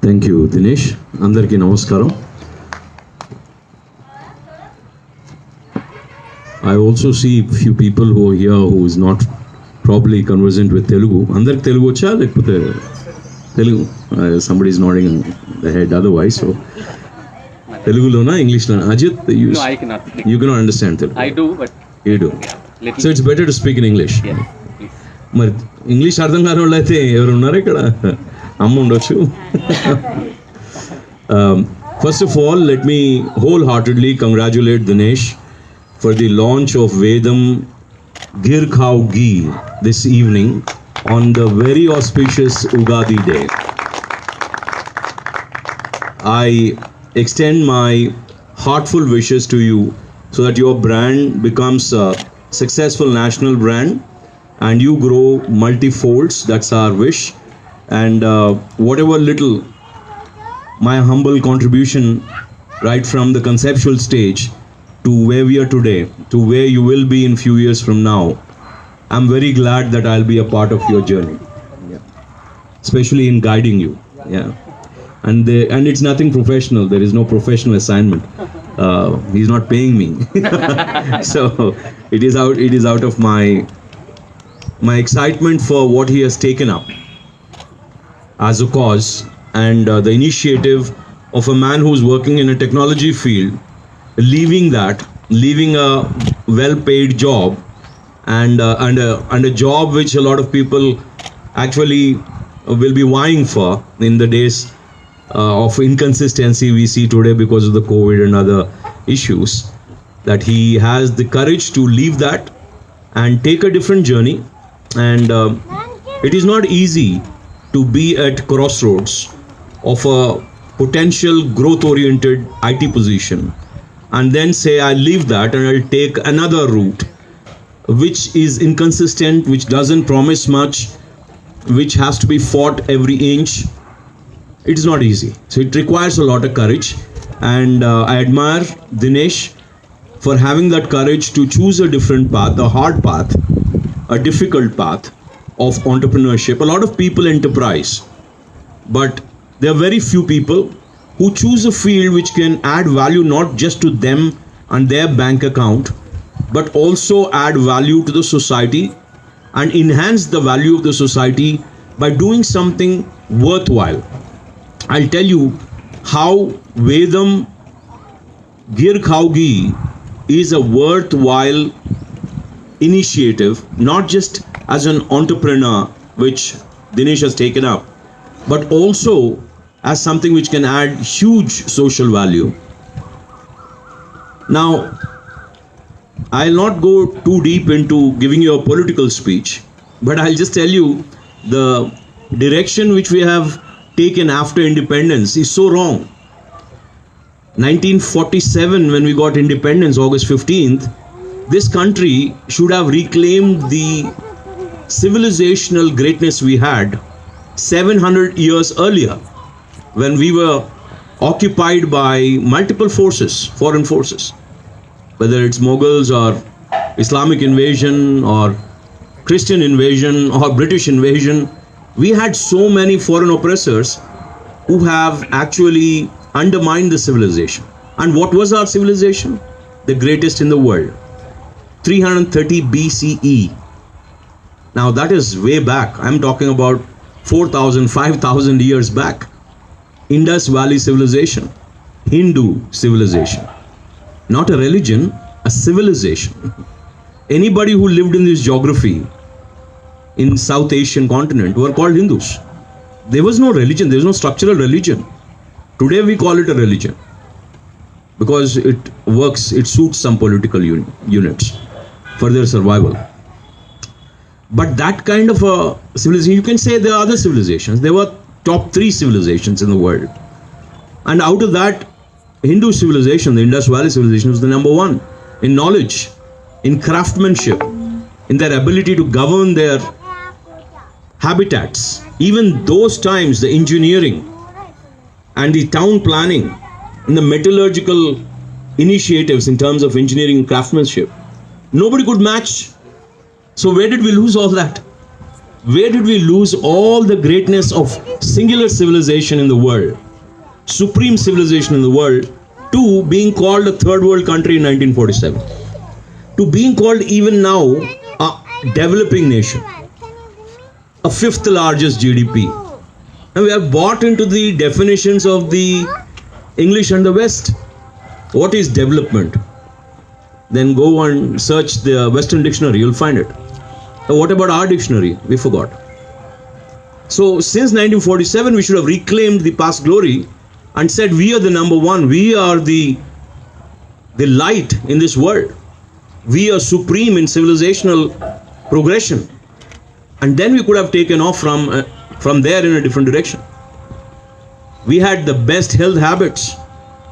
Thank you, Dinesh. Andarki namaskaram. I also see few people who are here who is not properly conversant with Telugu. Andarki Telugu vacha lekapothe Telugu? Somebody is nodding the head otherwise. So Telugu lona English lona? Ajit, No, I cannot. you cannot understand Telugu. I do, but You do. little. So it's better to speak in English. Yes, please. మరి English అర్థం కాని వాళ్ళు అయితే ఎవరు ఉన్నారు ఇక్కడ? అమ్మ ఉండొచ్చు. First of all, let me wholeheartedly congratulate Dinesh for the launch of Vedam Gir Khao Ghee this evening on the very auspicious Ugadi day. I extend my heartful wishes to you so that your brand becomes a successful national brand and you grow multi-folds. That's our wish. And whatever little my humble contribution right from the conceptual stage to where we are today, to where you will be in few years from now, I'm very glad that I'll be a part of your journey, especially in guiding you. Yeah. And it's nothing professional. There is no professional assignment. He's not paying me. So it is out of my excitement for what he has taken up as a cause, and the initiative of a man who's working in a technology field, leaving a well-paid job and a job which a lot of people actually will be vying for in the days of inconsistency we see today because of the COVID and other issues, that he has the courage to leave that and take a different journey. And it is not easy to be at crossroads of a potential growth oriented IT position and then say I'll leave that and I'll take another route which is inconsistent, which doesn't promise much, which has to be fought every inch. It is not easy. So it requires a lot of courage, and I admire Dinesh for having that courage to choose a different path, a hard path, a difficult path of entrepreneurship. A lot of people enterprise, but there are very few people who choose a field which can add value not just to them and their bank account, but also add value to the society and enhance the value of the society by doing something worthwhile. I'll tell you how Vedam Gir Khao Ghee is a worthwhile initiative, not just as an entrepreneur, which Dinesh has taken up, but also as something which can add huge social value. Now, I'll not go too deep into giving you a political speech, but I'll just tell you the direction which we have taken after independence is so wrong. 1947, when we got independence, August 15th, this country should have reclaimed the civilizational greatness we had 700 years earlier, when we were occupied by multiple forces, foreign forces, whether it's Mughals or Islamic invasion or Christian invasion or British invasion. We had so many foreign oppressors who have actually undermined the civilization. And what was our civilization? The greatest in the world. 330 BCE. Now that is way back. I'm talking about 4,000, 5,000 years back. Indus Valley civilization. Hindu civilization. Not a religion, a civilization. Anybody who lived in this geography in South Asian continent were called Hindus. There was no religion, there was no structural religion. Today we call it a religion because it works, it suits some political units for their survival. But that kind of a civilization, you can say there are other civilizations. There were top 3 civilizations in the world. And out of that, Hindu civilization, the Indus Valley civilization, was the number 1 in knowledge, in craftsmanship, in their ability to govern their habitats. Even those times, the engineering and the town planning and the metallurgical initiatives in terms of engineering and craftsmanship, nobody could match. So where did we lose all that? Where did we lose all the greatness of singular civilization in the world, supreme civilization in the world, to being called a third world country in 1947, to being called even now a developing nation, a fifth largest GDP? And we have bought into the definitions of the English and the West. What is development? Then go and search the Western dictionary, you'll find it. What about our dictionary? We forgot. So since 1947, we should have reclaimed the past glory and said we are the number one. We are the light in this world. We are supreme in civilizational progression. And then we could have taken off from there in a different direction. We had the best health habits.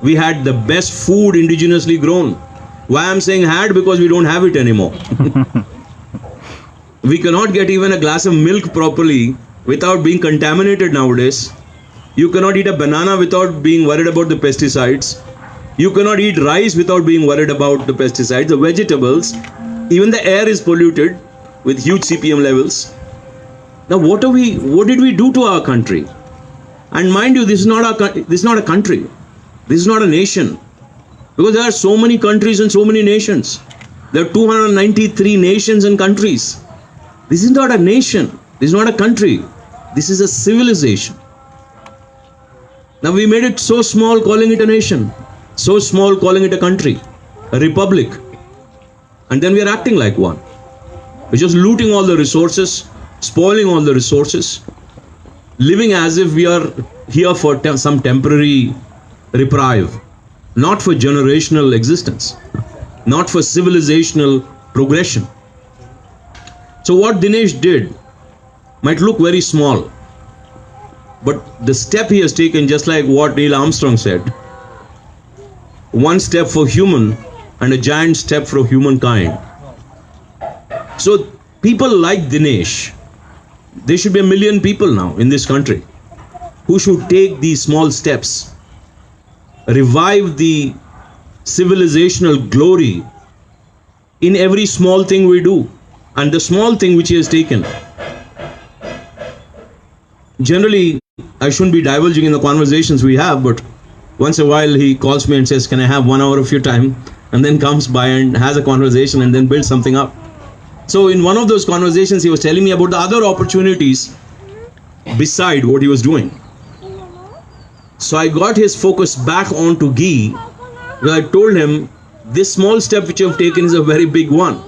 We had the best food indigenously grown. Why I'm saying had? Because we don't have it anymore. We cannot get even a glass of milk properly without being contaminated nowadays. You cannot eat a banana without being worried about the pesticides. You cannot eat rice without being worried about the pesticides. The vegetables, even the air is polluted with huge CPM levels. Now what did we do to our country? And mind you, this is not a country. This is not a nation. Because there are so many countries and so many nations. There are 293 nations and countries. This is not a nation. This is not a country. This is a civilization. Now we made it so small, calling it a nation. So small, calling it a country, a republic. And then we are acting like one. We're just looting all the resources, spoiling all the resources, living as if we are here for some temporary reprieve, not for generational existence, not for civilizational progression. So what Dinesh did might look very small, but the step he has taken, just like what Neil Armstrong said, one step for human and a giant step for humankind. So people like Dinesh, there should be 1 million people now in this country who should take these small steps, revive the civilizational glory in every small thing we do. And the small thing which he has taken, generally I shouldn't be divulging in the conversations we have, but once a while he calls me and says, can I have 1 hour of your time? And then comes by and has a conversation and then builds something up. So in one of those conversations, he was telling me about the other opportunities beside what he was doing. So I got his focus back onto ghee, because I told him, this small step which you have taken is a very big one.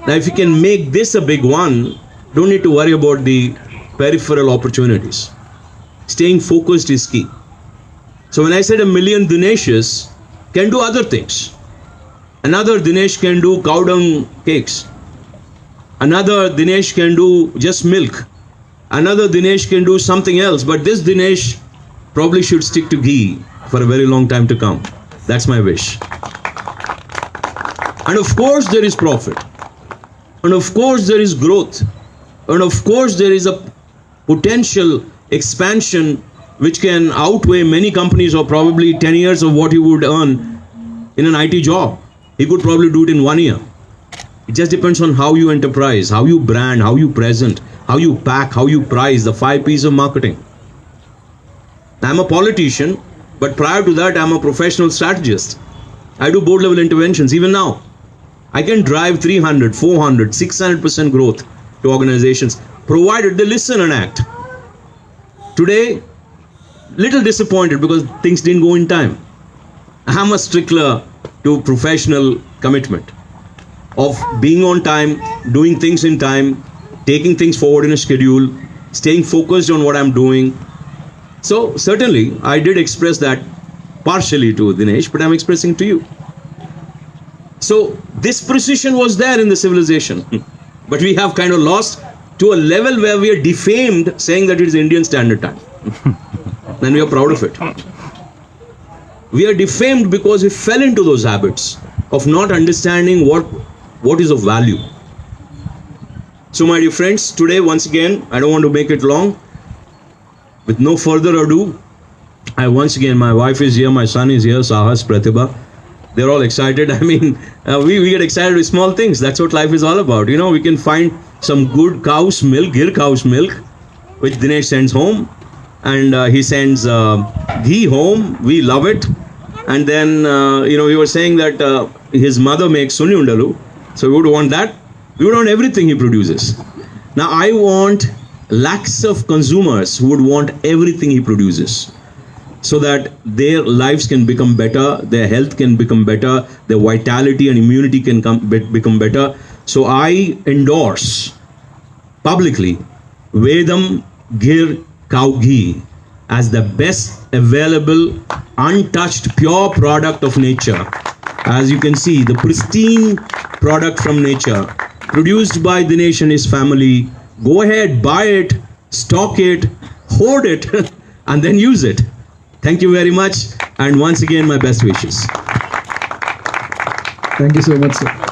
Now if you can make this a big one, don't need to worry about the peripheral opportunities. Staying focused is key. So when I said 1 million Dinesh's can do other things. Another Dinesh can do cow dung cakes. Another Dinesh can do just milk. Another Dinesh can do something else. But this Dinesh probably should stick to ghee for a very long time to come. That's my wish. And of course there is profit. And of course there is growth. And of course there is a potential expansion which can outweigh many companies, or probably 10 years of what he would earn in an IT job. He could probably do it in 1 year. It just depends on how you enterprise, how you brand, how you present, how you pack, how you price, the 5 P's of marketing. I'm a politician, but prior to that I'm a professional strategist. I do board level interventions even now. I can drive 300, 400, 600% growth to organizations, provided they listen and act. Today, little disappointed because things didn't go in time. I'm a stickler to professional commitment of being on time, doing things in time, taking things forward in a schedule, staying focused on what I'm doing. So certainly I did express that partially to Dinesh, but I'm expressing to you. So this precision was there in the civilization, but we have kind of lost to a level where we are defamed saying that it is Indian Standard Time. And we are proud of it. We are defamed because we fell into those habits of not understanding what is of value. So my dear friends, today once again, I don't want to make it long. With no further ado, once again, my wife is here, my son is here, Sahas, Pratibha. They're all excited. I mean, we get excited with small things. That's what life is all about. You know, we can find some good cow's milk, Gir cow's milk, which Dinesh sends home, and he sends ghee home. We love it. And then we were saying that his mother makes sunni undalu, so we would want that. We would want everything he produces. Now I want lakhs of consumers who would want everything he produces, so that their lives can become better, their health can become better, their vitality and immunity can become better. So I endorse publicly Vedam Gir Cow Ghee as the best available, untouched, pure product of nature. As you can see, the pristine product from nature, produced by Dinesh and his family. Go ahead, buy it, stock it, hoard it, and then use it. Thank you very much, and once again, my best wishes. Thank you so much, sir.